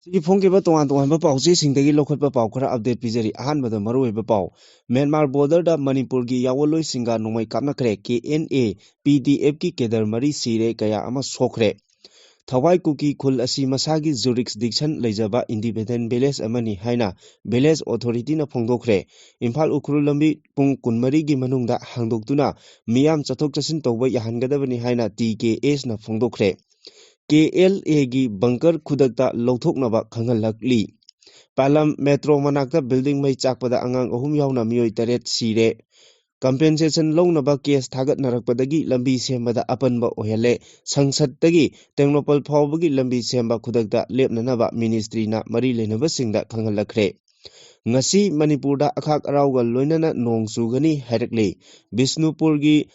ꯐꯣꯡꯈꯤꯕ ꯇꯣꯉꯥꯟ-ꯇꯣꯉꯥꯟꯕ ꯄꯥꯎꯆꯦꯁꯤꯡꯗꯒꯤ ꯂꯧꯈꯠꯄ ꯄꯥꯎ ꯈꯔ ꯑꯞꯗꯦꯠ ꯄꯤꯖꯔꯤ꯫ ꯑꯍꯥꯟꯕꯗ ꯃꯔꯨꯑꯣꯏꯕ ꯄꯥꯎ ꯃ꯭ꯌꯥꯟꯃꯥꯔ ꯕꯣꯔꯗꯔꯗ ꯃꯅꯤꯄꯨꯔꯒꯤ ꯌꯥꯑꯣꯟꯂꯣꯏꯁꯤꯡꯒ ꯅꯣꯡꯃꯩ ꯀꯥꯞꯅꯈ꯭ꯔꯦ꯫ KNA PDFꯀꯤ ꯀꯦꯗꯔ 4 ꯁꯤꯔꯦ, ꯀꯌꯥ ꯑꯃ ꯁꯣꯛꯈ꯭ꯔꯦ꯫ ꯊꯋꯥꯏ ꯀꯨꯀꯤ ꯈꯨꯜ ꯑꯁꯤ ꯃꯁꯥꯒꯤ ꯖꯨꯔꯤꯁꯗꯤꯛꯁꯟ ꯂꯩꯖꯕ ꯏꯟꯗꯤꯄꯦꯟꯗꯦꯟꯠ ꯚꯤꯂꯦꯖ ꯑꯃꯅꯤ ꯍꯥꯏꯅ ꯚꯤꯂꯦꯖ ꯑꯣꯊꯣꯔꯤꯇꯤꯅ ꯐꯣꯡꯗꯣꯛꯈ꯭ꯔꯦ꯫ ꯏꯝꯐꯥꯜ ꯎꯈ꯭ꯔꯨꯜ ꯂꯝꯕꯤ ꯄꯨꯡ 24ꯒꯤ ꯃꯅꯨꯡꯗ ꯍꯥꯡꯗꯣꯛꯇꯨꯅ ꯃꯤꯌꯥꯝ ꯆꯠꯊꯣꯛ-ꯆꯠꯁꯤꯟ ꯇꯧꯕ ꯌꯥꯍꯟꯒꯗꯕꯅꯤ ꯍꯥꯏꯅ TKSꯅ ꯐꯣꯡꯗꯣꯛꯈ꯭ꯔꯦ꯫ KLAꯒꯤ ꯕꯪꯀꯔ ꯈꯨꯗꯛꯇ ꯂꯧꯊꯣꯛꯅꯕ ꯈꯪꯍꯜꯂꯛꯂꯤ꯫ ꯄꯥꯂꯝ ꯃꯦꯇ꯭ꯔꯣ ꯃꯅꯥꯛꯇ ꯕꯤꯜꯗꯤꯡ ꯃꯩ ꯆꯥꯛꯄꯗ ꯑꯉꯥꯡ 3 ꯌꯥꯎꯅ ꯃꯤꯑꯣꯏ 8 ꯁꯤꯔꯦ꯫ ꯀꯝꯄꯦꯟꯁꯦꯁꯟ ꯂꯧꯅꯕ ꯀꯦꯁ ꯊꯥꯒꯠꯅꯔꯛꯄꯗꯒꯤ ꯂꯝꯕꯤ ꯁꯦꯝꯕꯗ ꯑꯄꯟꯕ ꯑꯣꯏꯍꯜꯂꯦ꯫ ꯁꯪꯁꯗꯇꯒꯤ ꯇꯦꯡꯅꯧꯄꯜ ꯐꯥꯎꯕꯒꯤ ꯂꯝꯕꯤ ꯁꯦꯝꯕ ꯈꯨꯗꯛꯇ ꯂꯦꯞꯅꯅꯕ ꯃꯤꯅꯤꯁꯇ꯭ꯔꯤꯅ ꯃꯔꯤ ꯂꯩꯅꯕꯁꯤꯡꯗ ꯈꯪꯍꯜꯂꯛꯈ꯭ꯔꯦ꯫ ꯉꯁꯤ ꯃꯅꯤꯄꯨꯔꯗ ꯑꯈꯥꯛ ꯑꯔꯥꯎꯒ ꯂꯣꯏꯅꯅ ꯅꯣꯡ ꯆꯨꯒꯅꯤ ꯍꯥꯏꯔꯛꯂꯤ꯫ ꯕꯤꯁꯅꯨꯄꯨꯔꯒꯤ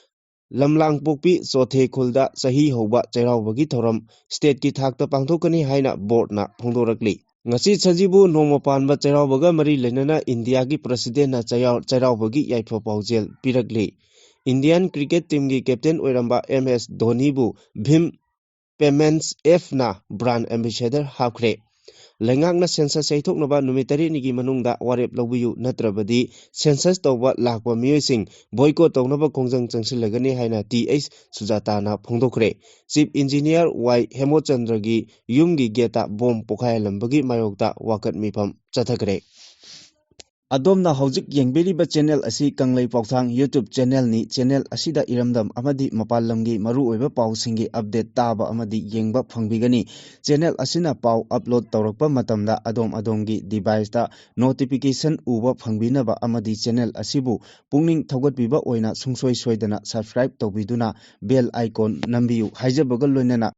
ꯂꯝꯂꯥꯡꯄꯣꯛꯄꯤ ꯆꯣꯊꯦ ꯈꯨꯜꯗ ꯆꯍꯤ ꯍꯧꯕ ꯆꯩꯔꯥꯎꯕꯒꯤ ꯊꯧꯔꯝ ꯁ꯭ꯇꯦꯠꯀꯤ ꯊꯥꯛꯇ ꯄꯥꯡꯊꯣꯛꯀꯅꯤ ꯍꯥꯏꯅ ꯕꯣꯔꯗꯅ ꯐꯣꯡꯗꯣꯔꯛꯂꯤ꯫ ꯉꯁꯤ ꯁꯖꯤꯕꯨ ꯅꯣꯡꯃ ꯄꯥꯟꯕ ꯆꯩꯔꯥꯎꯕꯒ ꯃꯔꯤ ꯂꯩꯅꯅ ꯏꯟꯗꯤꯌꯥꯒꯤ ꯄ꯭ꯔꯁꯤꯗꯦꯟꯠꯅ ꯆꯩꯔꯥꯎꯕꯒꯤ ꯌꯥꯏꯐ-ꯄꯥꯎꯖꯦꯜ ꯄꯤꯔꯛꯂꯤ꯫ ꯏꯟꯗꯤꯌꯟ ꯀ꯭ꯔꯤꯀꯦꯠ ꯇꯤꯝꯒꯤ ꯀꯦꯞꯇꯦꯟ ꯑꯣꯏꯔꯝꯕ MS ꯙꯣꯅꯤꯕꯨ ꯚꯤꯝ ꯄꯦꯃꯦꯟꯠꯁ ꯑꯦꯞꯅ ꯕ꯭ꯔꯥꯟꯗ ꯑꯦꯝꯕꯦꯁꯦꯗꯔ ꯍꯥꯞꯈ꯭ꯔꯦ꯫ ꯂꯩꯉꯥꯛꯅ ꯁꯦꯟꯁꯁ ꯌꯩꯊꯣꯛꯅꯕ ꯅꯨꯃꯤꯠ 3ꯅꯤꯒꯤ ꯃꯅꯨꯡꯗ ꯋꯥꯔꯦꯞ ꯂꯧꯕꯤꯌꯨ, ꯅꯠꯇ꯭ꯔꯕꯗꯤ ꯁꯦꯟꯁꯁ ꯇꯧꯕ ꯂꯥꯛꯄ ꯃꯤꯑꯣꯏꯁꯤꯡ ꯕꯣꯏꯀꯣꯠ ꯇꯧꯅꯕ ꯈꯣꯡꯖꯪ ꯆꯪꯁꯤꯜꯂꯒꯅꯤ ꯍꯥꯏꯅ TH ꯁꯨꯖꯥꯇꯥꯅ ꯐꯣꯡꯗꯣꯛꯈ꯭ꯔꯦ꯫ ꯆꯤꯐ ꯏꯟꯖꯤꯅꯤꯌꯔ Y ꯍꯦꯃꯣꯆꯟꯗ꯭ꯔꯒꯤ ꯌꯨꯝꯒꯤ ꯒꯦꯠꯇ ꯕꯣꯝ ꯄꯣꯈꯥꯏꯍꯜꯂꯝꯕꯒꯤ ꯃꯥꯌꯣꯛꯇ ꯋꯥꯀꯠ ꯃꯤꯐꯝ ꯆꯠꯊꯈ꯭ꯔꯦ꯫ ꯑꯗꯣꯝꯅ ꯍꯧꯖꯤꯛ ꯌꯦꯡꯕꯤꯔꯤꯕ ꯆꯦꯅꯦꯜ ꯑꯁꯤ ꯀꯪꯂꯩ ꯄꯥꯎꯊꯥꯡ ꯌꯨꯇ꯭ꯌꯨꯕ ꯆꯦꯅꯦꯜꯅꯤ꯫ ꯆꯦꯅꯦꯜ ꯑꯁꯤꯗ ꯏꯔꯝꯗꯝ ꯑꯃꯗꯤ ꯃꯄꯥꯟ ꯂꯝꯒꯤ ꯃꯔꯨꯑꯣꯏꯕ ꯄꯥꯎꯁꯤꯡꯒꯤ ꯑꯞꯗꯦꯠ ꯇꯥꯕ ꯑꯃꯗꯤ ꯌꯦꯡꯕ ꯐꯪꯕꯤꯒꯅꯤ꯫ ꯆꯦꯅꯦꯜ ꯑꯁꯤꯅ ꯄꯥꯎ ꯑꯞꯂꯣꯗ ꯇꯧꯔꯛꯄ ꯃꯇꯝꯗ ꯑꯗꯣꯝꯒꯤ ꯗꯤꯚꯥꯏꯁꯇ ꯅꯣꯇꯤꯐꯤꯀꯦꯁꯟ ꯎꯕ ꯐꯪꯕꯤꯅꯕ ꯑꯃꯗꯤ ꯆꯦꯅꯦꯜ ꯑꯁꯤꯕꯨ ꯄꯨꯛꯅꯤꯡ ꯊꯧꯒꯠꯄꯤꯕ ꯑꯣꯏꯅ ꯁꯨꯡꯁꯣꯏ ꯁꯣꯏꯗꯅ ꯁꯕꯁꯀ꯭ꯔꯥꯏꯕ ꯇꯧꯕꯤꯗꯨꯅ ꯕꯦꯜ ꯑꯥꯏꯀꯣꯟ ꯅꯝꯕꯤꯌꯨ ꯍꯥꯏꯖꯕꯒ ꯂꯣꯏꯅꯅ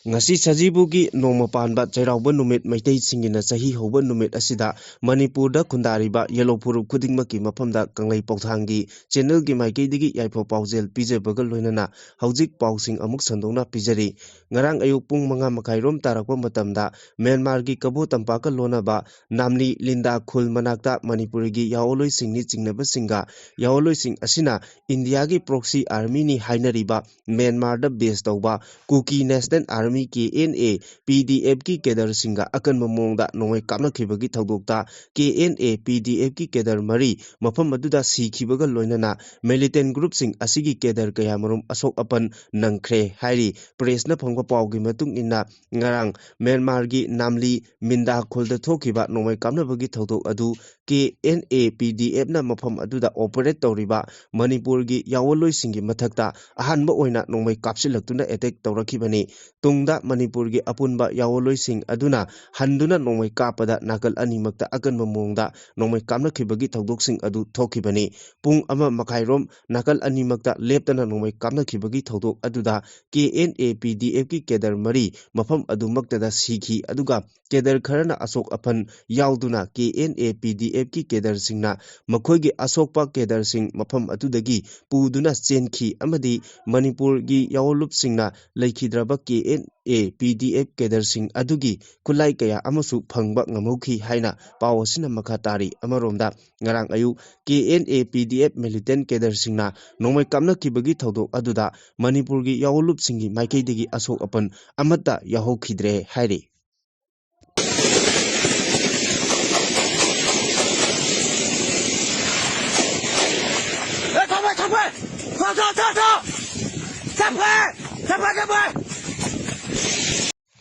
ꯉꯁꯤ ꯁꯖꯤꯕꯨꯒꯤ ꯅꯣꯡꯃ ꯄꯥꯟꯕ ꯆꯩꯔꯥꯎꯕ ꯅꯨꯃꯤꯠ ꯃꯩꯇꯩꯁꯤꯡꯒꯤꯅ ꯆꯍꯤ ꯍꯧꯕ ꯅꯨꯃꯤꯠ ꯑꯁꯤꯗ ꯃꯅꯤꯄꯨꯔꯗ ꯈꯨꯟꯗꯥꯔꯤꯕ ꯌꯦꯜꯂꯣ ꯐꯨꯔꯨꯞ ꯈꯨꯗꯤꯡꯃꯛꯀꯤ ꯃꯐꯝꯗ ꯀꯪꯂꯩ ꯄꯥꯎꯊꯥꯡꯒꯤ ꯆꯦꯅꯦꯜꯒꯤ ꯃꯥꯏꯀꯩꯗꯒꯤ ꯌꯥꯏꯐ-ꯄꯥꯎꯖꯦꯜ ꯄꯤꯖꯕꯒ ꯂꯣꯏꯅꯅ ꯍꯧꯖꯤꯛ ꯄꯥꯎꯁꯤꯡ ꯑꯃꯨꯛ ꯁꯟꯗꯣꯛꯅ ꯄꯤꯖꯔꯤ꯫ ꯉꯔꯥꯡ ꯑꯌꯨꯛ ꯄꯨꯡ 5:30 ꯇꯥꯔꯛꯄ ꯃꯇꯝꯗ ꯃ꯭ꯌꯥꯟꯃꯥꯔꯒꯤ ꯀꯕꯣ ꯇꯝꯄꯥꯛꯀ ꯂꯣꯟꯅꯕ ꯅꯥꯝꯂꯤ ꯂꯤꯟꯗꯥ ꯈꯨꯜ ꯃꯅꯥꯛꯇ ꯃꯅꯤꯄꯨꯔꯒꯤ ꯌꯥꯑꯣꯟꯂꯣꯏꯁꯤꯡꯅꯤ ꯆꯤꯡꯅꯕꯁꯤꯡꯒ ꯌꯥꯑꯣꯟꯂꯣꯏꯁꯤꯡ ꯑꯁꯤꯅ ꯏꯟꯗꯤꯌꯥꯒꯤ ꯄ꯭ꯔꯣꯛꯁꯤ ꯑꯥꯔꯃꯤꯅꯤ ꯍꯥꯏꯅꯔꯤꯕ ꯃ꯭ꯌꯥꯟꯃꯥꯔꯗ ꯕꯦꯖ ꯇꯧꯕ ꯀꯨꯀꯤ ꯅꯦꯁꯅꯦꯜ ꯑꯥꯔꯃꯤ KNA PDFꯀꯤ ꯀꯦꯗꯔꯁꯤꯡꯒ ꯑꯀꯟꯕ ꯃꯑꯣꯡꯗ ꯅꯣꯡꯃꯩ ꯀꯥꯞꯅꯈꯤꯕꯒꯤ ꯊꯧꯗꯣꯛꯇ KNA PDFꯀꯤ ꯀꯦꯗꯔ 4 ꯃꯐꯝ ꯑꯗꯨꯗ ꯁꯤꯈꯤꯕꯒ ꯂꯣꯏꯅꯅ ꯃꯤꯂꯤꯇꯦꯟꯠ ꯒ꯭ꯔꯨꯞꯁꯤꯡ ꯑꯁꯤꯒꯤ ꯀꯦꯗꯔ ꯀꯌꯥꯃꯔꯨꯝ ꯑꯁꯣꯛ-ꯑꯄꯟ ꯅꯪꯈ꯭ꯔꯦ ꯍꯥꯏꯔꯤ꯫ ꯄ꯭ꯔꯦꯁꯅ ꯐꯪꯕ ꯄꯥꯎꯒꯤ ꯃꯇꯨꯡ ꯏꯟꯅ ꯉꯔꯥꯡ ꯃ꯭ꯌꯥꯟꯃꯥꯔꯒꯤ ꯅꯥꯝꯂꯤ ꯃꯤꯟꯗꯥ ꯈꯨꯜꯗ ꯊꯣꯛꯈꯤꯕ ꯅꯣꯡꯃꯩ ꯀꯥꯞꯅꯕꯒꯤ ꯊꯧꯗꯣꯛ ꯑꯗꯨ KNA PDFꯅ ꯃꯐꯝ ꯑꯗꯨꯗ ꯑꯣꯄꯔꯦꯠ ꯇꯧꯔꯤꯕ ꯃꯅꯤꯄꯨꯔꯒꯤ ꯌꯥꯑꯣꯟꯂꯣꯏꯁꯤꯡꯒꯤ ꯃꯊꯛꯇ ꯑꯍꯥꯟꯕ ꯑꯣꯏꯅ ꯅꯣꯡꯃꯩ ꯀꯥꯞꯁꯤꯜꯂꯛꯇꯨꯅ ꯑꯦꯇꯦꯛ ꯇꯧꯔꯛꯈꯤꯕꯅꯤ꯫ ꯇꯨꯡꯗ ꯃꯅꯤꯄꯨꯔꯒꯤ ꯑꯄꯨꯟꯕ ꯌꯥꯑꯣꯟꯂꯣꯏꯁꯤꯡ ꯑꯗꯨꯅ ꯍꯟꯗꯨꯅ ꯅꯣꯡꯃꯩ ꯀꯥꯞꯄꯗ ꯅꯥꯀꯜ ꯑꯅꯤꯃꯛꯇ ꯑꯀꯟꯕ ꯃꯑꯣꯡꯗ ꯅꯣꯡꯃꯩ ꯀꯥꯞꯅꯈꯤꯕꯒꯤ ꯊꯧꯗꯣꯛꯁꯤꯡ ꯑꯗꯨ ꯊꯣꯛꯈꯤꯕꯅꯤ꯫ ꯄꯨꯡ 1.5 ꯅꯥꯀꯜ ꯑꯅꯤꯃꯛꯇ ꯂꯦꯞꯇꯅ ꯅꯣꯡꯃꯩ ꯀꯥꯞꯅꯈꯤꯕꯒꯤ ꯊꯧꯗꯣꯛ ꯑꯗꯨꯗ KNA PDFꯀꯤ ꯀꯦꯗꯔ 4 ꯃꯐꯝ ꯑꯗꯨꯃꯛꯇꯗ ꯁꯤꯈꯤ, ꯑꯗꯨꯒ ꯀꯦꯗꯔ ꯈꯔꯅ ꯑꯁꯣꯛ-ꯑꯄꯟ ꯌꯥꯎꯗꯨꯅ KNA PDFꯀꯤ ꯀꯦꯗꯔꯁꯤꯡꯅ ꯃꯈꯣꯏꯒꯤ ꯑꯁꯣꯛꯄ ꯀꯦꯗꯔꯁꯤꯡ ꯃꯐꯝ ꯑꯗꯨꯗꯒꯤ ꯄꯨꯗꯨꯅ ꯆꯦꯟꯈꯤ ꯑꯃꯗꯤ ꯃꯅꯤꯄꯨꯔꯒꯤ ꯌꯥꯑꯣꯟꯂꯨꯞꯁꯤꯡꯅ ꯂꯩꯈꯤꯗ꯭ꯔꯕ KNA PDF ꯀꯦꯗꯔꯁꯤꯡ ꯑꯗꯨꯒꯤ ꯈꯨꯠꯂꯥꯏ ꯀꯌꯥ ꯑꯃꯁꯨ ꯐꯪꯕ ꯉꯝꯍꯧꯈꯤ ꯍꯥꯏꯅ ꯄꯥꯎ ꯑꯁꯤꯅ ꯃꯈꯥ ꯇꯥꯔꯤ꯫ ꯑꯃꯔꯣꯝꯗ ꯉꯔꯥꯡ ꯑꯌꯨꯛ KNA PDF ꯃꯤꯂꯤꯇꯦꯟꯠ ꯀꯦꯗꯔꯁꯤꯡꯅ ꯅꯣꯡꯃꯩ ꯀꯥꯞꯅꯈꯤꯕꯒꯤ ꯊꯧꯗꯣꯛ ꯑꯗꯨꯗ ꯃꯅꯤꯄꯨꯔꯒꯤ ꯌꯥꯑꯣꯟꯂꯨꯞꯁꯤꯡꯒꯤ ꯃꯥꯏꯀꯩꯗꯒꯤ ꯑꯁꯣꯛ-ꯑꯄꯟ ꯑꯃꯠꯇ ꯌꯥꯎꯍꯧꯈꯤꯗ꯭ꯔꯦ ꯍꯥꯏꯔꯤ꯫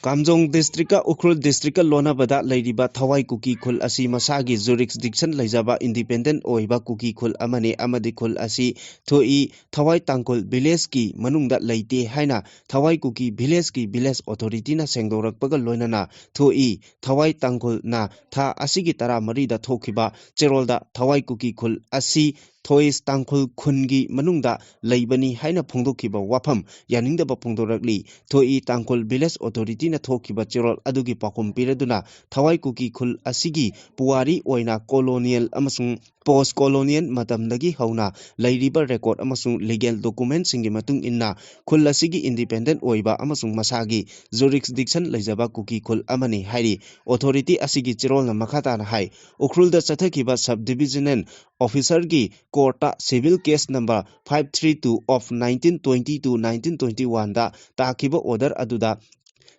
ꯀꯥꯝꯖꯣꯡ ꯗꯤꯁꯇ꯭ꯔꯤꯛꯀ ꯎꯈ꯭ꯔꯨꯜ ꯗꯤꯁꯇ꯭ꯔꯤꯛꯀ ꯂꯣꯟꯅꯕꯗ ꯂꯩꯔꯤꯕ ꯊꯋꯥꯏ ꯀꯨꯀꯤ ꯈꯨꯜ ꯑꯁꯤ ꯃꯁꯥꯒꯤ ꯖꯨꯔꯤꯁꯗꯤꯛꯁꯟ ꯂꯩꯖꯕ ꯏꯟꯗꯤꯄꯦꯟꯗꯦꯟꯠ ꯑꯣꯏꯕ ꯀꯨꯀꯤ ꯈꯨꯜ ꯑꯃꯅꯤ ꯑꯃꯗꯤ ꯈꯨꯜ ꯑꯁꯤ ꯊꯣꯛꯏ ꯊꯋꯥꯏ ꯇꯥꯡꯈꯨꯜ ꯚꯤꯂꯦꯖꯀꯤ ꯃꯅꯨꯡꯗ ꯂꯩꯇꯦ ꯍꯥꯏꯅ ꯊꯋꯥꯏ ꯀꯨꯀꯤ ꯚꯤꯂꯦꯖꯀꯤ ꯚꯤꯂꯦꯖ ꯑꯣꯊꯣꯔꯤꯇꯤꯅ ꯁꯦꯡꯗꯣꯔꯛꯄꯒ ꯂꯣꯏꯅꯅ ꯊꯣꯛꯏ꯫ ꯊꯋꯥꯏ ꯇꯥꯡꯈꯨꯜꯅ ꯊꯥ ꯑꯁꯤꯒꯤ 14ꯗ ꯊꯣꯛꯈꯤꯕ ꯆꯦꯔꯣꯜꯗ ꯊꯋꯥꯏ ꯀꯨꯀꯤ ꯈꯨꯜ ꯑꯁꯤ ꯊꯣꯏꯁ ꯇꯥꯡꯈꯨꯜ ꯈꯨꯟꯒꯤ ꯃꯅꯨꯡꯗ ꯂꯩꯕꯅꯤ ꯍꯥꯏꯅ ꯐꯣꯡꯗꯣꯛꯈꯤꯕ ꯋꯥꯐꯝ ꯌꯥꯅꯤꯡꯗꯕ ꯐꯣꯡꯗꯣꯔꯛꯂꯤ꯫ ꯊꯣꯏ ꯇꯥꯡꯈꯨꯜ ꯚꯤꯂꯦꯖ ꯑꯣꯊꯣꯔꯤꯇꯤꯅ ꯊꯣꯛꯈꯤꯕ ꯆꯦꯔꯣꯜ ꯑꯗꯨꯒꯤ ꯄꯥꯎꯈꯨꯝ ꯄꯤꯔꯗꯨꯅ ꯊꯋꯥꯏ ꯀꯨꯀꯤ ꯈꯨꯜ ꯑꯁꯤꯒꯤ ꯄꯨꯋꯥꯔꯤ ꯑꯣꯏꯅ ꯀꯣꯂꯣꯅꯤꯌꯦꯜ ꯑꯃꯁꯨꯡ ꯄꯣꯁ ꯀꯣꯂꯣꯅꯤꯌꯦꯜ ꯃꯇꯝꯗꯒꯤ ꯍꯧꯅ ꯂꯩꯔꯤꯕ ꯔꯦꯀꯣꯔꯗ ꯑꯃꯁꯨꯡ ꯂꯤꯒꯦꯜ ꯗꯣꯀꯨꯃꯦꯟꯠꯁꯤꯡꯒꯤ ꯃꯇꯨꯡ ꯏꯟꯅ ꯈꯨꯜ ꯑꯁꯤꯒꯤ ꯏꯟꯗꯤꯄꯦꯟꯗꯦꯟꯠ ꯑꯣꯏꯕ ꯑꯃꯁꯨꯡ ꯃꯁꯥꯒꯤ ꯖꯨꯔꯤꯁꯗꯤꯛꯁꯟ ꯂꯩꯖꯕ ꯀꯨꯀꯤ ꯈꯨꯜ ꯑꯃꯅꯤ ꯍꯥꯏꯔꯤ꯫ ꯑꯣꯊꯣꯔꯤꯇꯤ ꯑꯁꯤꯒꯤ ꯆꯦꯔꯣꯜꯅ ꯃꯈꯥ ꯇꯥꯅ ꯍꯥꯏ ꯎꯈ꯭ꯔꯨꯜꯗ ꯆꯠꯊꯈꯤꯕ ꯁꯕ ꯗꯤꯚꯤꯖꯅꯦꯜ ꯑꯣꯐꯤꯁꯔꯒꯤ ꯀꯣꯔꯠꯇ civil case number 532 of 1920 to 1921 ꯗ ꯇꯥꯈꯤꯕ ꯑꯣꯔꯗꯔ ꯑꯗꯨꯗ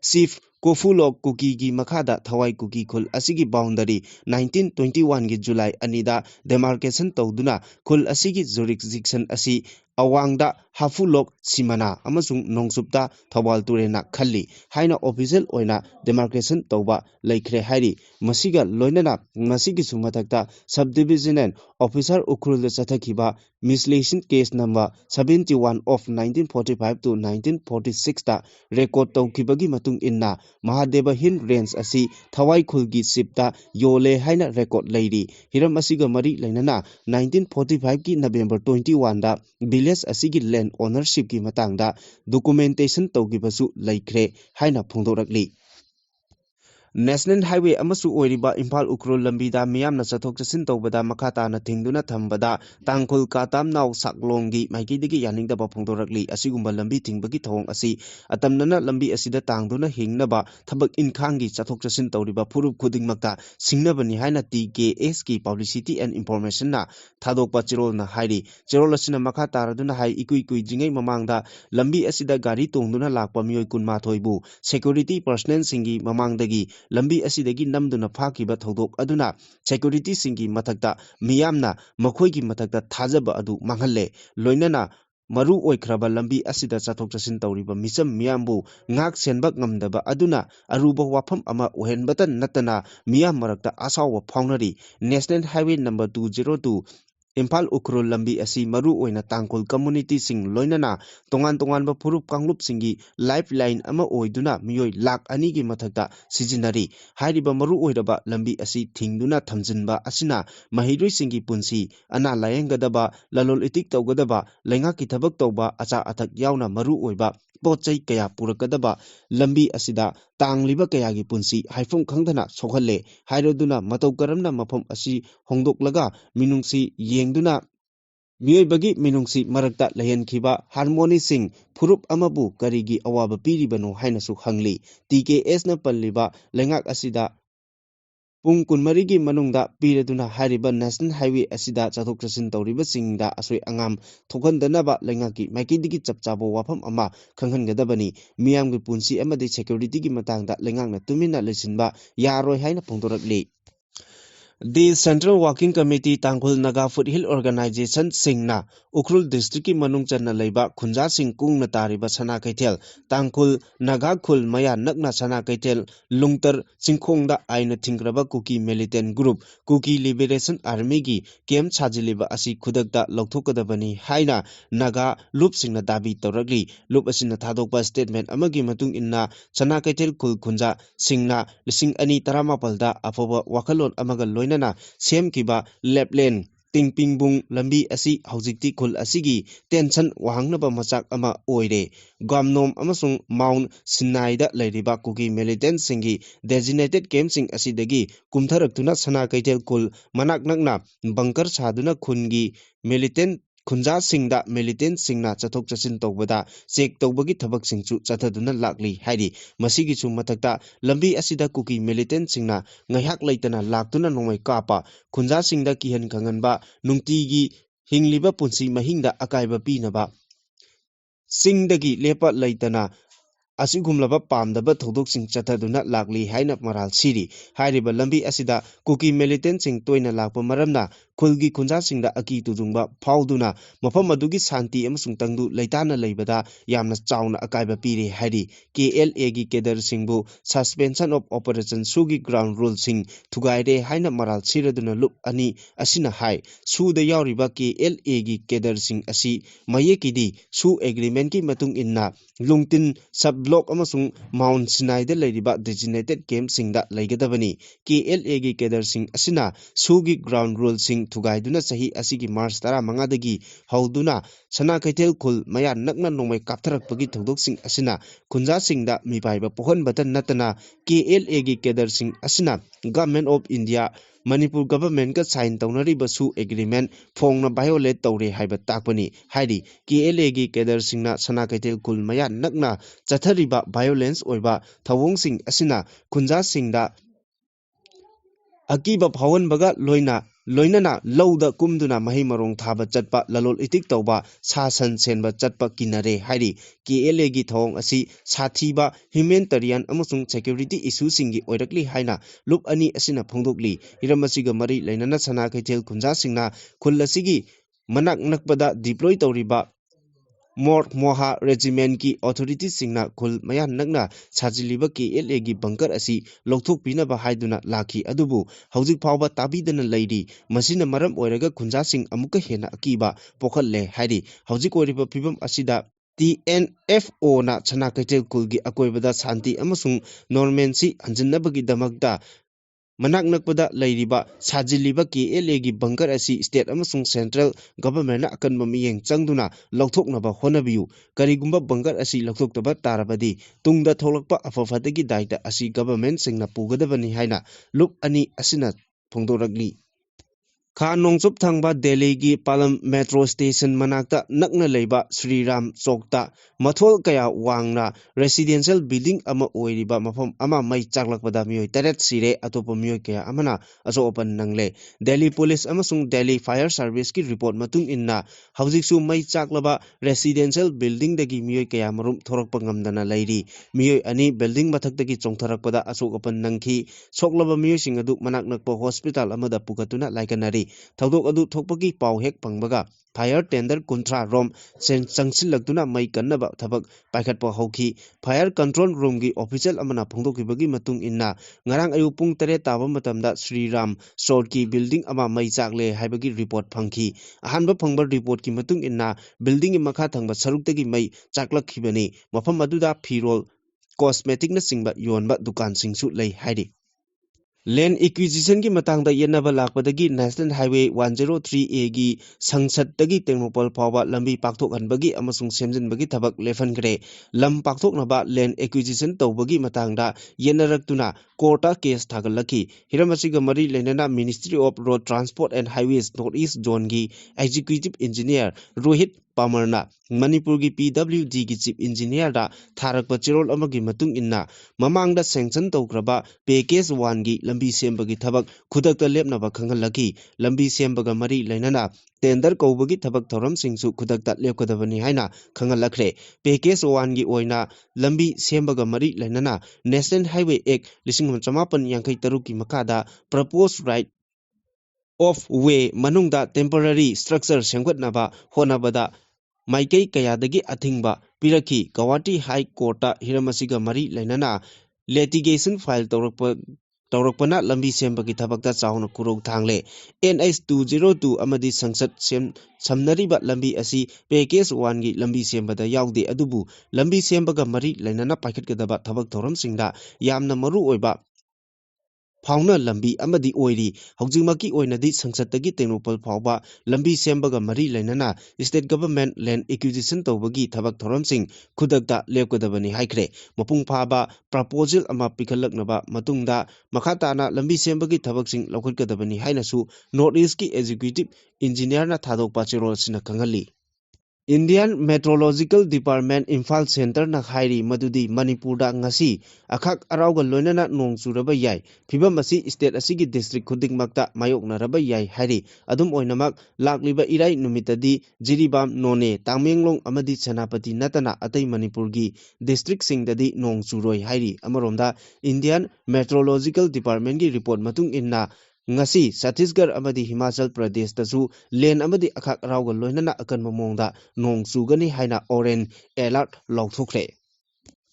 chief Kofulok Kuki gi Makada Thawai Kuki Khul Asigi boundary 1921 gi July anida demarcation tawduna khul asigi jurisdiction asi awangda Hafulok Simana amasung Nongsupta Thawal Turena Khali haina official oina demarcation tawba laikhre hairi masiga loinana masigi sumatakta subdivision and officer ukrul chathakiba misleading case number 71 of 1945 to 1946 ta record tawkibagi matung inna Mahadeva Hill Range asi Thawai Khulgi Sipta Yole haina record leiri hiram asiga mari lainana 1945 ki November 21 da village asigi land ownership ki matangda documentation tawgibasu laikhre haina phongdorakli National Highway amasu oiriba Impal Ukrul Lambida miyamna chathok chasin tawbada makhata na thingduna thambada Tangkhul Katam naw saklonggi maikidigi yaningdaba phongdorakli asigumba lambi thingbagi thawong asi atamnana lambi asida tangduna hingnaba thabak inkhangi chathok chasin tawriba phurup khudingmakta singnabani haina TKS ki publicity and information na thadokpa chirol na hairi chirol asina makhata raduna hai ikui jingai mamangda lambi asida gari tongduna lakpa miyoi kunma thoibu security personnel singi mamangdagi lambi asidagi namduna phakiba thodok aduna security singi mathakta miyamna makhoigi mathakta thajaba adu manghalle loinana maru oikraba lambi asida chathok chasin tawriba misam miyambu ngak senbak ngamdaba aduna aruba wafam ama ohenbatan natana miyam marakta asawa phaunari National Highway number 202 Impal Ukrul Lambi asi maru oina Tangkhul community sing loinana tongan ba phurup kanglup singi lifeline ama oiduna miyoi lak ani gi mathakta sijinari hairiba maru oiraba lambi asi thingduna thamjinba asina mahiroi singi punsi ana layengadaba lalol itik tawgadaba lenga ki thabak tawba acha athak yauna maru oiba pochai kaya purakadaba lambi asida tangliba kaya gi punsi haifum khangdana sokhalle hairoduna matau karamna mafam asi hongdoklaga minungsi yengduna miyoibagi minungsi marakta layankhiba harmony sing phurup amabu karigi awaba piribano hainasu hangli TKS na palliba lengak asida Pung kunmarigi manungda piraduna hariba National Highway asida chathok chasin tawriba singda asoi angam thokhandanaba lengaki maikidigi chapchabo wafam ama khanghangadabani miyamgi punsi amadi security gi matangda lengakna tumina lesinba yaroi haina phongdorakli The Central Working Committee Tangkhul Naga Foothill Organization Singna Ukhrul District ki manung channa leiba khunja sing kungna tariba sana kaithel Tangkhul Naga Khul maya nakna sana kaithel lungtar singkhongda aina thingraba Kuki militant group Kuki Liberation Army gi kem chajiliba asi khudakta lokthokadabani haina Naga loop singna dabi tawragli loop asina thadokpa statement amagi matung inna sana kaithel khul khunja singna lising ani taramapal da afoba wakalon amaga loinana sem kiba leplen tingpingbung lambi asi haujikti khul asigi tension wahangnaba machak ama oire gamnom amasung Mount Sinai da leiriba Kuki militant singi designated camp sing asidagi kumtharaktuna sana kaithel khul manak nakna bunker saduna khungi militant khunja singda militant singna chathok chasin tawbada check tawbagi thabak singchu chathaduna lakli hairi masigi chu mathakta lambi asida Kuki militant singna ngaihak leitana laktuna nongmai kapa khunja singda kihan khanganba nungtigi hingliba punsi mahingda akaiba pinaba singdagi lepa leitana asigumlaba pamdaba thodok sing chathaduna lakli haina maral siri hairiba lambi asida Kuki militant sing toina lakpa maramna khulgi khunja singda aki tujungba phauduna mafam adugi santi amasung tangdu leitana leibada yamna chauna akaiba piri hairi KLA gi kedar singbu suspension of operation sugi ground rule sing thugaire haina maral siraduna loop ani asina hai su da yauriba KLA gi kedar sing asi mayekidi su agreement ki matung inna lungtin sub block amasung Mount Sinai da leiriba designated camp singda leigadabani KLA gi kedar sing asina sugi ground rule sing thugaiduna sahi asigi March 15 dagi hauduna sana kaithel khul maya nakna nongmai kaptharakpagi thodok sing asina khunja singda mipaiba pohan batan natana KLA gi kedar sing asina Government of India Manipur government ka sign tawnari basu agreement phongna violate tawre haiba takpani hairi KLA gi kedar singna sana kaithel khul maya nakna chathariba violence oiba thawong sing asina khunja singda akiba phawan baga loina loinana lauda kumduna mahi marong thaba chatpa lalol itik tawba sasan senba chatpa kinare hairi KLA gi thong asi sathiba humanitarian amasung security issue singi oirakli haina lup ani asina phongdokli hiramasiga mari lainana sana kaitel kunja singna khulasigi manak nakpada deploy tawriba Mor Moha Regiment ki authority singna khul maya nakna sajiliba KLA gi bunker asi lokthok pinaba haiduna lakhi adubu hauzik phawba tabidana leiri masina maram oiraga khunja sing amuka hena akiba pokhalle hairi hauzik oiriba phibam asida TNFO na chana kaitel kulgi akoibada santi amasung normancy hanjinnabagi damakta manak nakpada leiriba sajiliba KLA gi bunker asi state amasung central government na akanba miyeng changduna lokthoknaba honabiyu karigumba bunker asi lokthokdaba tarabadi tungda tholakpa afafadagi daita asi government singna pugadabani haina lup ani asina phongdoragli Kha Nongchup thangba Delhi gi Palam Metro Station manakta nakna leiba Sri Ram Chokta mathol kaya wangna residential building ama oiriba mafam ama mai chaklakpada mioi taret sire atopa mioi kaya amana aso open nangle Delhi Police amasung Delhi Fire Service ki report matung inna haujiksu mai chaklaba residential building dagi mioi kaya marum thorakpa ngamdana leiri mioi ani building mathaktagi chongtharakpada aso open nangki soklaba mioi singadu manak nakpa hospital amada pukatuna laikanari Thaudok adu thokpagi pau hek pangbaga fire tender kuntra rom sen changsilakduna mai kannaba thabak paikhatpa hauki fire control room gi official amana phongdokibagi matung inna ngarang ayu pung 3 taba matamda Sri Ram Sort ki building ama mai chakle haibagi report phangki ahanba phangba report ki matung inna building makha thangba saruktagi mai chaklakhibani mafam aduda phirol cosmetic na singba yonba dukan singsu lei haidi Land acquisition ki matang da yenaba lakpadagi National Highway 103A gi sangsat dagi Tengmopal phawba lambi pakthok hanbagi amasung semjinbagi thabak lefankre lam pakthok naba land acquisition tawbagi matang da yenaraktuna court case thagalaki hiramasiga mari lenana Ministry of Road Transport and Highways North East Zone gi executive engineer Rohit Pamarna Manipur gi PWD gi chief engineer da tharakpa chirol amagi matung inna mamangda sanction tawkraba package 1 gi lambi sembagi thabak khudakta lepnaba khangalaki lambi sembaga mari lainana tender kawbagi thabak thoram singsu khudakta lepkadabani haina khangalakre package 1 gi oina lambi sembaga mari lainana National Highway Act 1953 ki makada proposed right of way manungda temporary structure sengwatnaba honabada Maikai Kayadagi Athingba Piraki Guwahati High Court Hiramasiga Mari Lainana litigation file Taurakpana Lambi Sembagi Tabakta Chauna Kurok Thangle NH 202 Amadi Sangsat Samnariba Lambi Asi Package 1 gi Lambi Sembada Yaude Adubu Lambi Sembaga Mari Lainana Paikhatgadaba Thabak Thoram Singda Yamna Maru Oiba Fauna lambi amadi oiri haujimaki oinadi sangsatagi Tengmopal phawba lambi sembaga mari lainana state government land acquisition tawbagi thabak thoramsing khudakta lepkadabani haikre mapung phaba proposal ama pikhalaknaba matungda makhatana lambi sembagi thabaksing laukhatkadabani hainasu North East ki executive engineer na thadokpa chirol sina kangali Indian Meteorological Department Imphal Center na hairi madudi Manipur da ngasi akhak arauga loinana nong churaba yai phibam asi state asigi district khuding makta mayokna raba yai hairi adum oinamak lakliba irai numitadi Jiribam None Tamenglong amadi Chanapati natana atai Manipur gi district singdadi nong churoi hairi amaronda Indian Meteorological Department gi report matung inna ngasi Chhattisgarh amadi Himachal Pradesh tasu len amadi akhak rauga loinana akan mamongda nong chugani haina orange alert lauthokre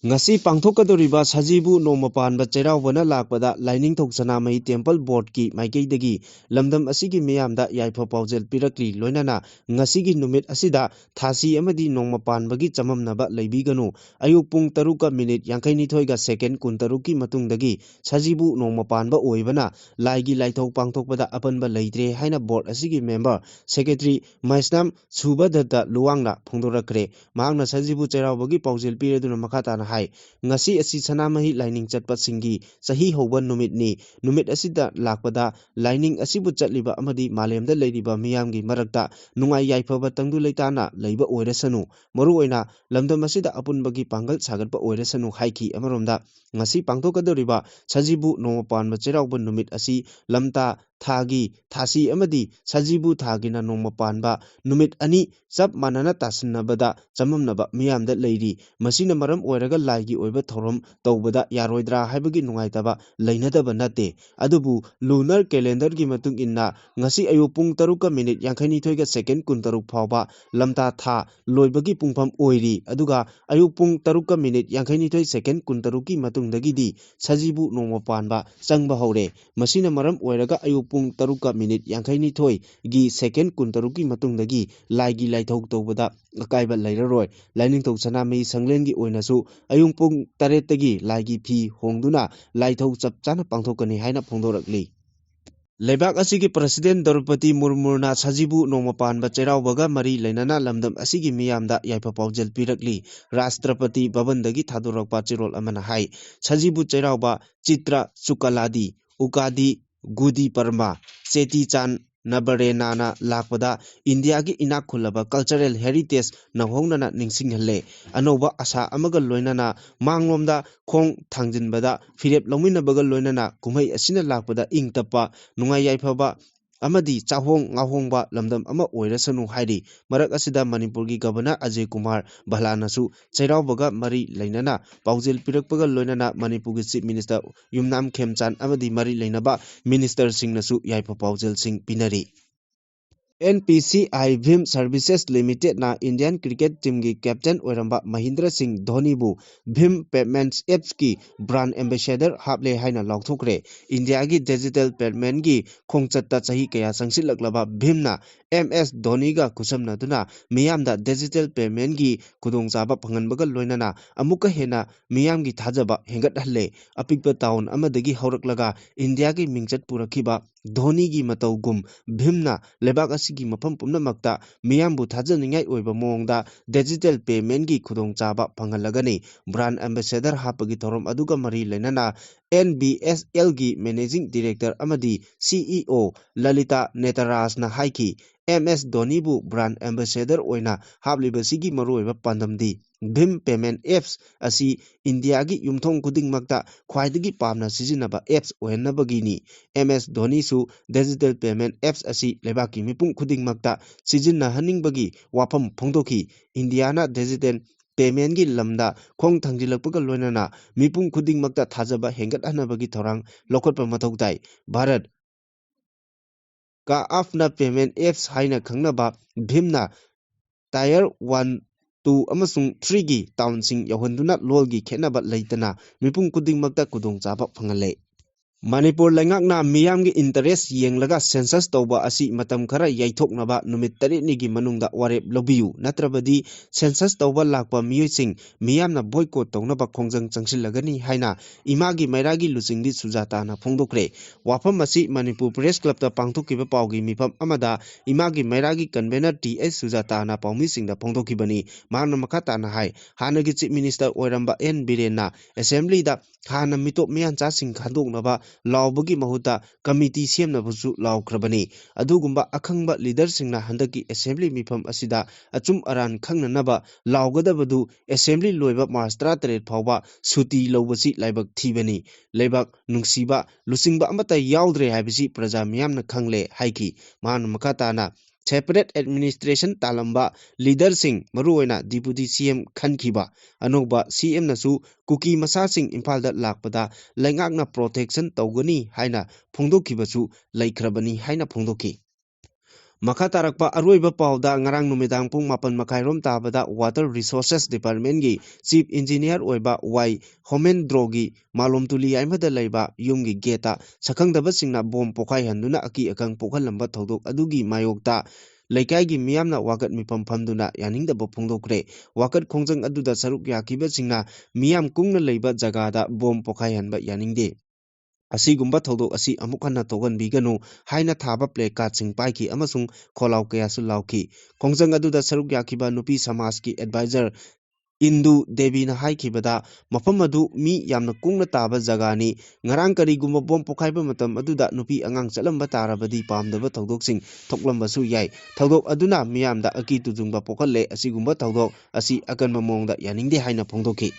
ngasi pangthokadoriba sajibu nomapanba cherawbana lakpada lining thokchana mai temple board ki maikeidagi lamdam asigi miyamda yaipha paujel pirakli loinana ngasi gi numit asida thasi amadi nomapanbagi chamamnaba leibiganu ayuk pung 3:52 ga second 13 ki matungdagi sajibu nomapanba oibana laigi laithok pangthokpada apanba leitre haina board asigi member secretary Maisnam Subhadata Luwangna phongdorakre mahakna sajibu cherawbagi paujel pireduna makhatana hai ngasi asi sanamahi lining chatpa singi sahi hoban numit ni numit asida lakpada lining asibu chatliba amadi malemda leiriba miyamgi marakta nungai yaifaba tangdu leitana leiba oirasanu maru oina lamdam asida apunbagi pangal sagatpa oirasanu haiki amaromda ngasi pangthokadoriba sajibu nomapanba cherawba numit asi lamta ꯊꯥꯒꯤ ꯊꯥꯁꯤ ꯑꯃꯗꯤ ꯁꯖꯤꯕꯨ ꯊꯥꯒꯤꯅ ꯅꯣꯡꯃ ꯄꯥꯟꯕ ꯅꯨꯃꯤꯠ ꯑꯅꯤ ꯆꯞ ꯃꯥꯟꯅꯅ ꯇꯥꯁꯤꯟꯅꯕꯗ ꯆꯃꯝꯅꯕ ꯃꯤꯌꯥꯝꯗ ꯂꯩꯔꯤ꯫ ꯃꯁꯤꯅ ꯃꯔꯝ ꯑꯣꯏꯔꯒ ꯂꯥꯏꯒꯤ ꯑꯣꯏꯕ ꯊꯧꯔꯝ ꯇꯧꯕꯗ ꯌꯥꯔꯣꯏꯗ꯭ꯔꯥ ꯍꯥꯏꯕꯒꯤ ꯅꯨꯡꯉꯥꯏꯇꯕ ꯂꯩꯅꯗꯕ ꯅꯠꯇꯦ꯫ ꯑꯗꯨꯕꯨ ꯂꯨꯅꯔ ꯀꯦꯂꯦꯟꯗꯔꯒꯤ ꯃꯇꯨꯡ ꯏꯟꯅ ꯉꯁꯤ ꯑꯌꯨꯛ ꯄꯨꯡ 7:52 ꯐꯥꯎꯕ ꯂꯝꯇꯥ ꯊꯥ ꯂꯣꯏꯕꯒꯤ ꯄꯨꯡꯐꯝ ꯑꯣꯏꯔꯤ꯫ ꯑꯗꯨꯒ ꯑꯌꯨꯛ ꯄꯨꯡ 7:52 ꯒꯤ ꯃꯇꯨꯡꯗꯒꯤꯗꯤ ꯁꯖꯤꯕꯨ ꯅꯣꯡꯃ ꯄꯥꯟꯕ ꯆꯪꯕ ꯍꯧꯔꯦ꯫ ꯃꯁꯤꯅ ꯃꯔꯝ ꯑꯣꯏꯔꯒ ꯑꯌꯨꯛ ꯄꯨꯡ 7:52 ꯒꯤ ꯃꯇꯨꯡꯗꯒꯤ ꯂꯥꯏꯒꯤ ꯂꯥꯏꯊꯧ ꯇꯧꯕꯗ ꯑꯀꯥꯏꯕ ꯂꯩꯔꯔꯣꯏ꯫ ꯂꯥꯏꯅꯤꯡꯊꯧ ꯁꯅꯥꯃꯍꯤ ꯁꯪꯂꯦꯟꯒꯤ ꯑꯣꯏꯅꯁꯨ ꯑꯌꯨꯛ ꯄꯨꯡ 7ꯇꯒꯤ ꯂꯥꯏꯒꯤ ꯐꯤ ꯍꯣꯡꯗꯨꯅ ꯂꯥꯏꯊꯧ ꯆꯞ ꯆꯥꯅ ꯄꯥꯡꯊꯣꯛꯀꯅꯤ ꯍꯥꯏꯅ ꯐꯣꯡꯗꯣꯔꯛꯂꯤ꯫ ꯂꯩꯕꯥꯛ ꯑꯁꯤꯒꯤ ꯄ꯭ꯔꯁꯤꯗꯦꯟꯠ ꯗ꯭ꯔꯧꯄꯗꯤ ꯃꯨꯔꯃꯨꯅ ꯁꯖꯤꯕꯨ ꯅꯣꯡꯃ ꯄꯥꯟꯕ ꯆꯩꯔꯥꯎꯕꯒ ꯃꯔꯤ ꯂꯩꯅꯅ ꯂꯝꯗꯝ ꯑꯁꯤꯒꯤ ꯃꯤꯌꯥꯝꯗ ꯌꯥꯏꯐ ꯄꯥꯎꯖꯦꯜ ꯄꯤꯔꯛꯂꯤ꯫ ꯔꯥꯁꯇ꯭ꯔꯄꯇꯤ ꯚꯕꯟꯗꯒꯤ ꯊꯥꯗꯣꯔꯛꯄ ꯆꯦꯔꯣꯜ ꯑꯃꯅ ꯍꯥꯏ ꯁꯖꯤꯕꯨ ꯆꯩꯔꯥꯎꯕ, ꯆꯤꯇ꯭ꯔ ꯆꯨꯀꯂꯥꯗꯤ, ꯎꯒꯥꯗꯤ, ꯒꯨꯗꯤ ꯄꯔꯃꯥ, ꯆꯦꯇꯤ ꯆꯥꯟ ꯅꯕꯔꯦꯅꯅ ꯂꯥꯛꯄꯗ ꯏꯟꯗꯤꯌꯥꯒꯤ ꯏꯅꯥꯛ ꯈꯨꯜꯂꯕ ꯀꯜꯆꯔꯦꯜ ꯍꯦꯔꯤꯇꯦꯖ ꯅꯧꯍꯧꯅꯅ ꯅꯤꯡꯁꯤꯡꯍꯜꯂꯦ꯫ ꯑꯅꯧꯕ ꯑꯁꯥ ꯑꯃꯒ ꯂꯣꯏꯅꯅ ꯃꯥꯡꯂꯣꯝꯗ ꯈꯣꯡ ꯊꯥꯡꯖꯤꯟꯕꯗ ꯐꯤꯔꯦꯞ ꯂꯧꯃꯤꯟꯅꯕꯒ ꯂꯣꯏꯅꯅ ꯀꯨꯝꯍꯩ ꯑꯁꯤꯅ ꯂꯥꯛꯄꯗ ꯏꯪ ꯇꯞꯄ, ꯅꯨꯡꯉꯥꯏ ꯌꯥꯏꯐꯕ ꯑꯃꯗꯤ ꯆꯥꯍꯣꯡ ꯉꯥꯍꯣꯡꯕ ꯂꯝꯗꯝ ꯑꯃ ꯑꯣꯏꯔꯁꯅꯨ ꯍꯥꯏꯔꯤ꯫ ꯃꯔꯛ ꯑꯁꯤꯗ ꯃꯅꯤꯄꯨꯔꯒꯤ ꯒꯚꯔꯅꯔ ꯑꯖꯌ ꯀꯨꯃꯥꯔ ꯚꯜꯂꯥꯅꯁꯨ ꯆꯩꯔꯥꯎꯕꯒ ꯃꯔꯤ ꯂꯩꯅꯅ ꯄꯥꯎꯖꯦꯜ ꯄꯤꯔꯛꯄꯒ ꯂꯣꯏꯅꯅ ꯃꯅꯤꯄꯨꯔꯒꯤ ꯆꯤꯐ ꯃꯤꯅꯤꯁꯇꯔ ꯌꯨꯝꯅꯥꯝ ꯈꯦꯝꯆꯥꯟ ꯑꯃꯗꯤ ꯃꯔꯤ ꯂꯩꯅꯕ ꯃꯤꯅꯤꯁꯇꯔꯁꯤꯡꯅꯁꯨ ꯌꯥꯏꯐ ꯄꯥꯎꯖꯦꯜꯁꯤꯡ ꯄꯤꯅꯔꯤ꯫ NPCI ꯚꯤꯝ ꯁꯔꯚꯤꯁꯦꯁ ꯂꯤꯃꯤꯇꯦꯗꯅ ꯏꯟꯗꯤꯌꯟ ꯀ꯭ꯔꯤꯀꯦꯠ ꯇꯤꯝꯒꯤ ꯀꯦꯞꯇꯦꯟ ꯑꯣꯏꯔꯝꯕ ꯃꯍꯤꯟꯗ꯭ꯔ ꯁꯤꯡ ꯙꯣꯅꯤꯕꯨ ꯚꯤꯝ ꯄꯦꯃꯦꯟꯠꯁ ꯑꯦꯞꯁꯀꯤ ꯕ꯭ꯔꯥꯟꯗ ꯑꯦꯝꯕꯦꯁꯦꯗꯔ ꯍꯥꯞꯂꯦ ꯍꯥꯏꯅ ꯂꯥꯎꯊꯣꯛꯈ꯭ꯔꯦ꯫ ꯏꯟꯗꯤꯌꯥꯒꯤ ꯗꯤꯖꯤꯇꯦꯜ ꯄꯦꯃꯦꯟꯠꯒꯤ ꯈꯣꯡꯆꯠꯇ ꯆꯍꯤ ꯀꯌꯥ ꯆꯪꯁꯤꯜꯂꯛꯂꯕ ꯚꯤꯝꯅ MS ꯙꯣꯅꯤꯒ ꯈꯨꯠꯁꯝꯅꯗꯨꯅ ꯃꯤꯌꯥꯝꯗ ꯗꯤꯖꯤꯇꯦꯜ ꯄꯦꯃꯦꯟꯠꯒꯤ ꯈꯨꯗꯣꯡꯆꯥꯕ ꯐꯪꯍꯟꯕꯒ ꯂꯣꯏꯅꯅ ꯑꯃꯨꯛꯀ ꯍꯦꯟꯅ ꯃꯤꯌꯥꯝꯒꯤ ꯊꯥꯖꯕ ꯍꯦꯟꯒꯠꯍꯜꯂꯦ꯫ ꯑꯄꯤꯛꯄ ꯇꯥꯎꯟ ꯑꯃꯗꯒꯤ ꯍꯧꯔꯛꯂꯒ ꯏꯟꯗꯤꯌꯥꯒꯤ ꯃꯤꯡꯆꯠ ꯄꯨꯔꯛꯈꯤꯕ ꯙꯣꯅꯤꯒꯤ ꯃꯇꯧꯒꯨꯝ ꯚꯤꯝꯅ ꯂꯩꯕꯥꯛ ꯑꯁꯤꯒꯤ ꯃꯐꯝ ꯄꯨꯝꯅꯃꯛꯇ ꯃꯤꯌꯥꯝꯕꯨ ꯊꯥꯖꯅꯤꯡꯉꯥꯏ ꯑꯣꯏꯕ ꯃꯑꯣꯡꯗ ꯗꯤꯖꯤꯇꯦꯜ ꯄꯦꯃꯦꯟꯠꯒꯤ ꯈꯨꯗꯣꯡꯆꯥꯕ ꯐꯪꯍꯜꯂꯒꯅꯤ꯫ ꯕ꯭ꯔꯥꯟꯗ ꯑꯦꯝꯕꯦꯁꯦꯗꯔ ꯍꯥꯞꯄꯒꯤ ꯊꯧꯔꯝ ꯑꯗꯨꯒ ꯃꯔꯤ ꯂꯩꯅꯅ NBSLꯒꯤ ꯃꯦꯅꯦꯖꯤꯡ ꯗꯤꯔꯦꯛꯇꯔ ꯑꯃꯗꯤ CEO ꯂꯂꯤꯇꯥ ꯅꯦꯇꯥꯔꯥꯖꯅ ꯍꯥꯏꯈꯤ MS ꯙꯣꯅꯤꯕꯨ ꯕ꯭ꯔꯥꯟꯗ ꯑꯦꯝꯕꯦꯁꯦꯗꯔ ꯑꯣꯏꯅ ꯍꯥꯞꯂꯤꯕꯁꯤꯒꯤ ꯃꯔꯨꯑꯣꯏꯕ ꯄꯥꯟꯗꯝꯗꯤ ꯚꯤꯝ ꯄꯦꯃꯦꯟꯠ ꯑꯦꯞꯁ ꯑꯁꯤ ꯏꯟꯗꯤꯌꯥꯒꯤ ꯌꯨꯝꯊꯣꯡ ꯈꯨꯗꯤꯡꯃꯛꯇ ꯈ꯭ꯋꯥꯏꯗꯒꯤ ꯄꯥꯝꯅ ꯁꯤꯖꯤꯟꯅꯕ ꯑꯦꯞꯁ ꯑꯣꯏꯍꯟꯅꯕꯒꯤꯅꯤ꯫ MS ꯙꯣꯅꯤꯁꯨ ꯗꯤꯖꯤꯇꯦꯜ ꯄꯦꯃꯦꯟꯠ ꯑꯦꯞꯁ ꯑꯁꯤ ꯂꯩꯕꯥꯛꯀꯤ ꯃꯤꯄꯨꯝ ꯈꯨꯗꯤꯡꯃꯛꯇ ꯁꯤꯖꯤꯟꯅꯍꯟꯅꯤꯡꯕꯒꯤ ꯋꯥꯐꯝ ꯐꯣꯡꯗꯣꯛꯈꯤ꯫ ꯏꯟꯗꯤꯌꯥꯅ ꯗꯤꯖꯤꯇꯦꯜ ꯄꯦꯃꯦꯟꯠꯒꯤ ꯂꯝꯗ ꯈꯣꯡ ꯊꯥꯡꯖꯤꯜꯂꯛꯄꯒ ꯂꯣꯏꯅꯅ ꯃꯤꯄꯨꯝ ꯈꯨꯗꯤꯡꯃꯛꯇ ꯊꯥꯖꯕ ꯍꯦꯟꯒꯠꯍꯟꯅꯕꯒꯤ ꯊꯧꯔꯥꯡ ꯂꯧꯈꯠꯄ ꯃꯊꯧ ꯇꯥꯏ꯫ ꯚꯥꯔꯠ ꯀꯥ ꯑꯞꯅ ꯄꯦꯃꯦꯟꯠ ꯑꯦꯞꯁ ꯍꯥꯏꯅ ꯈꯪꯅꯕ ꯚꯤꯝꯅ ꯇꯥꯏꯌꯔ 1, 2 ꯑꯃꯁꯨꯡ 3ꯒꯤ ꯇꯥꯎꯟꯁꯤꯡ ꯌꯧꯍꯟꯗꯨꯅ ꯂꯣꯜꯒꯤ ꯈꯦꯠꯅꯕ ꯂꯩꯇꯅ ꯃꯤꯄꯨꯝ ꯈꯨꯗꯤꯡꯃꯛꯇ ꯈꯨꯗꯣꯡꯆꯥꯕ ꯐꯪꯍꯜꯂꯦ꯫ ꯃꯅꯤꯄꯨꯔ ꯂꯩꯉꯥꯛꯅ ꯃꯤꯌꯥꯝꯒꯤ ꯏꯟꯇꯔꯦꯁ ꯌꯦꯡꯂꯒ ꯁꯦꯟꯁꯁ ꯇꯧꯕ ꯑꯁꯤ ꯃꯇꯝ ꯈꯔ ꯌꯩꯊꯣꯛꯅꯕ ꯅꯨꯃꯤꯠ 9ꯅꯤꯒꯤ ꯃꯅꯨꯡꯗ ꯋꯥꯔꯦꯞ ꯂꯧꯕꯤꯌꯨ ꯅꯠꯇ꯭ꯔꯕꯗꯤ ꯁꯦꯟꯁꯁ ꯇꯧꯕ ꯂꯥꯛꯄ ꯃꯤꯑꯣꯏꯁꯤꯡ ꯃꯤꯌꯥꯝꯅ ꯕꯣꯏꯀꯣꯠ ꯇꯧꯅꯕ ꯈꯣꯡꯖꯪ ꯆꯪꯁꯤꯜꯂꯒꯅꯤ ꯍꯥꯏꯅ ꯏꯃꯥꯒꯤ ꯃꯩꯔꯥꯒꯤ ꯂꯨꯆꯤꯡꯕꯤ ꯁꯨꯖꯥꯇꯥꯅ ꯐꯣꯡꯗꯣꯛꯈ꯭ꯔꯦ꯫ ꯋꯥꯐꯝ ꯑꯁꯤ ꯃꯅꯤꯄꯨꯔ ꯄ꯭ꯔꯦꯁ ꯀ꯭ꯂꯕꯇ ꯄꯥꯡꯊꯣꯛꯈꯤꯕ ꯄꯥꯎꯒꯤ ꯃꯤꯐꯝ ꯑꯃꯗ ꯏꯃꯥꯒꯤ ꯃꯩꯔꯥꯒꯤ ꯀꯟꯚꯦꯅꯔ TH ꯁꯨꯖꯥꯇꯥꯅ ꯄꯥꯎꯃꯤꯁꯤꯡꯗ ꯐꯣꯡꯗꯣꯛꯈꯤꯕꯅꯤ꯫ ꯃꯍꯥꯛꯅ ꯃꯈꯥ ꯇꯥꯅ ꯍꯥꯏ ꯍꯥꯟꯅꯒꯤ ꯆꯤꯐ ꯃꯤꯅꯤꯁꯇꯔ ꯑꯣꯏꯔꯝꯕ N ꯕꯤꯔꯦꯟꯅ ꯑꯦꯁꯦꯝꯕ꯭ꯂꯤꯗ ꯍꯥꯟꯅ ꯃꯤꯇꯣꯞ ꯃꯤꯌꯥꯟꯆꯥꯁꯤꯡ ꯈꯟꯗꯣꯛꯅꯕ ꯂꯥꯎꯕꯒꯤ ꯃꯍꯨꯠꯇ ꯀꯃꯤꯇꯤ ꯁꯦꯝꯅꯕꯁꯨ ꯂꯥꯎꯈ꯭ꯔꯕꯅꯤ꯫ ꯑꯗꯨꯒꯨꯝꯕ ꯑꯈꯪꯕ ꯂꯤꯗꯔꯁꯤꯡꯅ ꯍꯟꯗꯛꯀꯤ ꯑꯦꯁꯦꯝꯕ꯭ꯂꯤ ꯃꯤꯐꯝ ꯑꯁꯤꯗ ꯑꯆꯨꯝ ꯑꯔꯥꯟ ꯈꯪꯅꯅꯕ ꯂꯥꯎꯒꯗꯕꯗꯨ ꯑꯦꯁꯦꯝꯕ꯭ꯂꯤ ꯂꯣꯏꯕ ꯃꯥꯔꯆ 13 ꯐꯥꯎꯕ ꯁꯨꯇꯤ ꯂꯧꯕꯁꯤ ꯂꯥꯏꯕꯛ ꯊꯤꯕꯅꯤ꯫ ꯂꯩꯕꯥꯛ ꯅꯨꯡꯁꯤꯕ ꯂꯨꯆꯤꯡꯕ ꯑꯃꯠꯇ ꯌꯥꯎꯗ꯭ꯔꯦ ꯍꯥꯏꯕꯁꯤ ꯄ꯭ꯔꯖꯥ ꯃꯤꯌꯥꯝꯅ ꯈꯪꯂꯦ ꯍꯥꯏꯈꯤ꯫ ꯃꯍꯥꯛꯅ ꯃꯈꯥ ꯇꯥꯅ ꯁꯦꯄꯔꯦꯠ ꯑꯦꯗꯃꯤꯅꯤꯁꯇ꯭ꯔꯦꯁꯟ ꯇꯥꯜꯂꯝꯕ ꯂꯤꯗꯔꯁꯤꯡ ꯃꯔꯨꯑꯣꯏꯅ ꯗꯤꯄꯨꯇꯤ CM ꯈꯟꯈꯤꯕ ꯑꯅꯧꯕ CMꯅꯁꯨ ꯀꯨꯀꯤ ꯃꯆꯥꯁꯤꯡ ꯏꯝꯐꯥꯜꯗ ꯂꯥꯛꯄꯗ ꯂꯩꯉꯥꯛꯅ ꯄ꯭ꯔꯣꯇꯦꯛꯁꯟ ꯇꯧꯒꯅꯤ ꯍꯥꯏꯅ ꯐꯣꯡꯗꯣꯛꯈꯤꯕꯁꯨ ꯂꯩꯈ꯭ꯔꯕꯅꯤ ꯍꯥꯏꯅ ꯐꯣꯡꯗꯣꯛꯈꯤ꯫ ꯃꯈꯥ ꯇꯥꯔꯛꯄ ꯑꯔꯣꯏꯕ ꯄꯥꯎꯗ ꯉꯔꯥꯡ ꯅꯨꯃꯤꯗꯥꯡ ꯄꯨꯡ 7:30 ꯇꯥꯕꯗ ꯋꯥꯇꯔ ꯔꯤꯁꯣꯔꯁꯦꯁ ꯗꯤꯄꯥꯔꯠꯃꯦꯟꯠꯒꯤ ꯆꯤꯐ ꯏꯟꯖꯤꯅꯤꯌꯔ ꯑꯣꯏꯕ Y ꯍꯣꯃꯦꯟꯗ꯭ꯔꯣꯒꯤ ꯃꯥꯂꯣꯝ-ꯇꯨꯂꯤ ꯌꯥꯏꯃꯗ ꯂꯩꯕ ꯌꯨꯝꯒꯤ ꯒꯦꯠꯇ ꯁꯛꯈꯪꯗꯕꯁꯤꯡꯅ ꯕꯣꯝ ꯄꯣꯈꯥꯏꯍꯟꯗꯨꯅ ꯑꯀꯤ ꯑꯈꯪ ꯄꯣꯛꯍꯜꯂꯝꯕ ꯊꯧꯗꯣꯛ ꯑꯗꯨꯒꯤ ꯃꯥꯌꯣꯛꯇ ꯂꯩꯀꯥꯏꯒꯤ ꯃꯤꯌꯥꯝꯅ ꯋꯥꯀꯠ ꯃꯤꯐꯝ ꯐꯝꯗꯨꯅ ꯌꯥꯅꯤꯡꯗꯕ ꯐꯣꯡꯗꯣꯛꯈ꯭ꯔꯦ꯫ ꯋꯥꯀꯠ ꯈꯣꯡꯖꯪ ꯑꯗꯨꯗ ꯁꯔꯨꯛ ꯌꯥꯈꯤꯕꯁꯤꯡꯅ ꯃꯤꯌꯥꯝ ꯀꯨꯡꯅ ꯂꯩꯕ ꯖꯒꯥꯗ ꯕꯣꯝ ꯄꯣꯈꯥꯏꯍꯟꯕ ꯌꯥꯅꯤꯡꯗꯦ, ꯑꯁꯤꯒꯨꯝꯕ ꯊꯧꯗꯣꯛ ꯑꯁꯤ ꯑꯃꯨꯛ ꯍꯟꯅ ꯊꯣꯛꯍꯟꯕꯤꯒꯅꯨ ꯍꯥꯏꯅ ꯊꯥꯕ ꯄ꯭ꯂꯦ ꯀꯥꯔꯗꯁꯤꯡ ꯄꯥꯏꯈꯤ ꯑꯃꯁꯨꯡ ꯈꯣꯜꯂꯥꯎ ꯀꯌꯥꯁꯨ ꯂꯥꯎꯈꯤ꯫ ꯈꯣꯡꯖꯪ ꯑꯗꯨꯗ ꯁꯔꯨꯛ ꯌꯥꯈꯤꯕ ꯅꯨꯄꯤ ꯁꯃꯥꯖꯀꯤ ꯑꯦꯗꯚꯥꯏꯖꯔ ꯏꯟꯗꯨ ꯗꯦꯕꯤꯅ ꯍꯥꯏꯈꯤꯕꯗ ꯃꯐꯝ ꯑꯗꯨ ꯃꯤ ꯌꯥꯝꯅ ꯀꯨꯡꯅ ꯇꯥꯕ ꯖꯒꯥꯅꯤ꯫ ꯉꯔꯥꯡ ꯀꯔꯤꯒꯨꯝꯕ ꯕꯣꯝ ꯄꯣꯈꯥꯏꯕ ꯃꯇꯝ ꯑꯗꯨꯗ ꯅꯨꯄꯤ ꯑꯉꯥꯡ ꯆꯠꯂꯝꯕ ꯇꯥꯔꯕꯗꯤ ꯄꯥꯝꯗꯕ ꯊꯧꯗꯣꯛꯁꯤꯡ ꯊꯣꯛꯂꯝꯕꯁꯨ ꯌꯥꯏ꯫ ꯊꯧꯗꯣꯛ ꯑꯗꯨꯅ ꯃꯤꯌꯥꯝꯗ ꯑꯀꯤ ꯇꯨꯖꯨꯡꯕ ꯄꯣꯛꯍꯜꯂꯦ꯫ ꯑꯁꯤꯒꯨꯝꯕ ꯊꯧꯗꯣꯛ ꯑꯁꯤ ꯑꯀꯟꯕ ꯃꯑꯣꯡꯗ ꯌꯥꯅꯤꯡꯗꯦ ꯍꯥꯏꯅ ꯐꯣꯡꯗꯣꯛꯈꯤ꯫